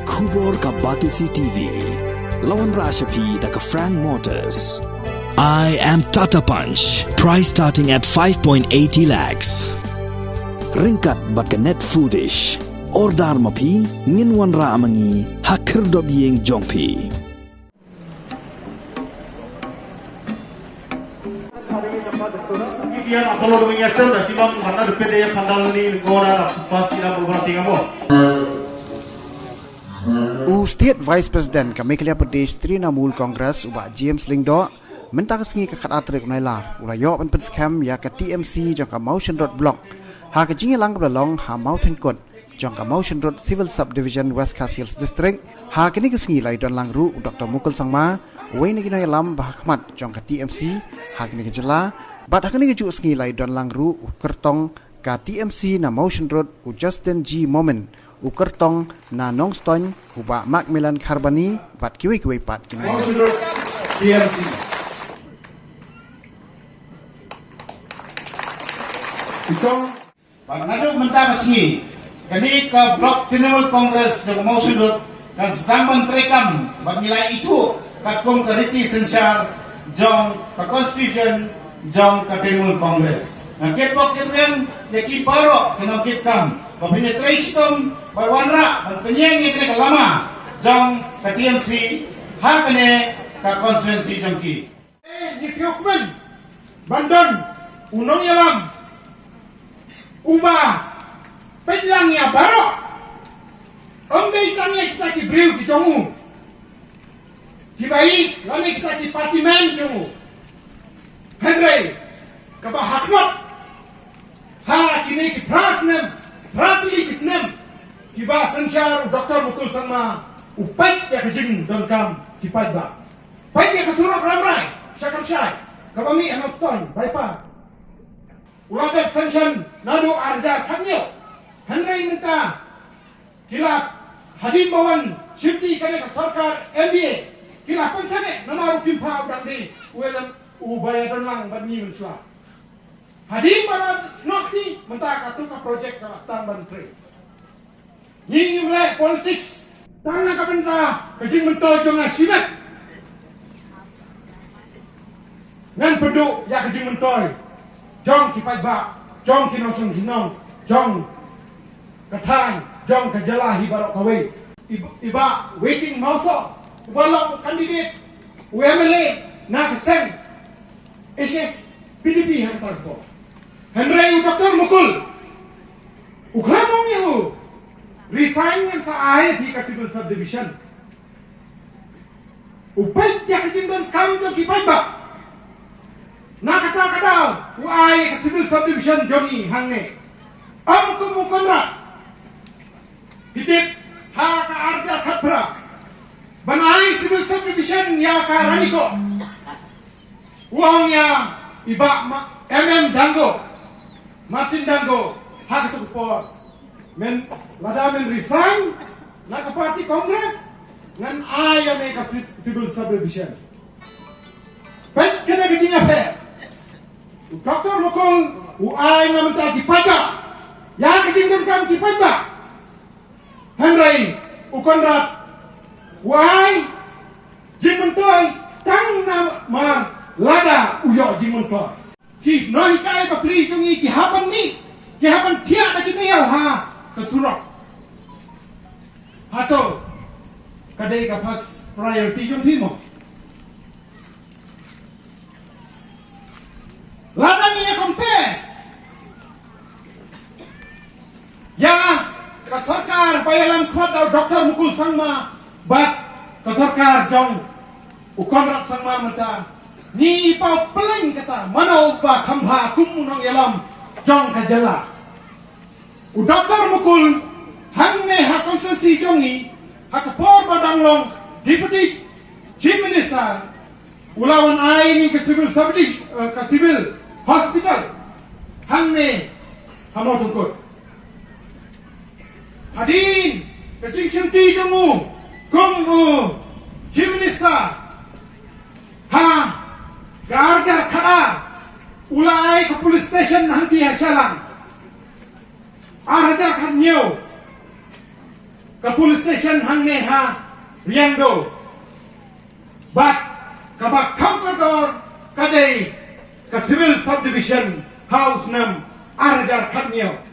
Kubor ka Batisi TV. Lawan Rashapi da ka Frank Motors. I am Tata Punch. Price starting at 5.80 lakhs. Ringkat bat ka Net Foodish. Ordar mapi nginwan ra amangi hakir dob yeng jongpi. Yan atolo do ngi achal da simam mana de pede pandal ni gora pat sila berbati ngamo. State Vice President ka Meghalaya Pradesh Trinamool Congress uba James Lingdo mentak sengi ka khat atrik nailar ula yo pan pen scam ya ka TMC jong ka Motion Road Block ha ka jingi lang long ha Mountain Court jong ka Motion Road Civil Subdivision West Khasiels District ha kini ka sengi lai don lang ru Dr. Mukul Sangma wei ni ginoi lam bahakmat jong ka TMC ha kini ka jela bat ha kini ka ju sengi lai don lang ru kertong ka TMC na Motion Road u Justin G Moment ukertong na Nongstoin uba Macmillan Kharbani bat kiwi pat kini TMC itong pagnado mentang sini kini ke Blok Trinamool Congress ng Motion Road kan sedang mentrekam bernilai itu kakung keriti sensar jong ke Constitution jong ke Trinamool Congress nah ketbok kebren yaki baro kinokit kam bapanya treistom barwanra penyeng ni kena lama jong ke TMC ha kene ke konstituensi jongki disyukmen bandon unong yalam uba penyangnya baro ombe tanya kita ki briu ki jongu dibai lani kita ki partimen jongu Henry kaba hakmat ha kini ki prasnem Rapili kisnem kiba sanchar Dr. Mukul Sangma upai ya kejing dan kam kipai ba pai ya kesuruh ramai syakam syai kabami anak ton baipa uladat sanchan nadu arja kanyo Henry minta kila hadim bawan shifti kane ka sarkar MBA kila pensane namaru kimpa brandi uelam ubaya dan lang badni unsla hadim barat snokti mentah katu ka projek ka tang bantri nyingi mulai politics tanah ka benta kajing mentol jong asibat ngan penduk ya kajing mentol jong kipai ba jong kinong sung hinong jong katang jong kajalahi barok kawe iba waiting mauso walau kandidat UMLA na kaseng SS PDP hantar ko Henry Dr. Mukul uklamong niyo refinement sa ay di ka civil subdivision upay tiya kajimban kamdo kipay ba nakata daw ay ka civil subdivision joni hangne ang kumukonra kitip ha ka arja khatbra banay civil subdivision ya ka raniko uang ya iba Dango Martin Dango hak support men lada men resign na ka party congress ngan aya me ka civil subdivision bet kena gitinga fe Dr. Mukul ay nga menta kipaga ya giting kam kipaga Henry ukonrat why jimentoy tang na mar lada uyo jimentoy ki noi kai pa pri tungi ki haban tia ta ki niyaw ha kasurok hato kadai ka pas priority jong timo lada niya kompe ya ka sarkar payalam khot Dr. Mukul Sangma bat ka sarkar jong ukonrat Sangma mata ni pau peleng kata mana ba khamha kumunong yalam jong kajala u Dr. Mukul hangne ha konstitusi jongi ha kapor badanglong deputy chief minister ulawan ai ni ke civil subdivision ka civil hospital hangne hamo tungkut hadin kecing senti jongu kum chief minister ha Gargar khada ulai ke police station hanti hasalang ahajar khan nhiều ke police station hang ne ha riang do bat ka ba counter ka dei ka civil subdivision house nam arjar khat nhiều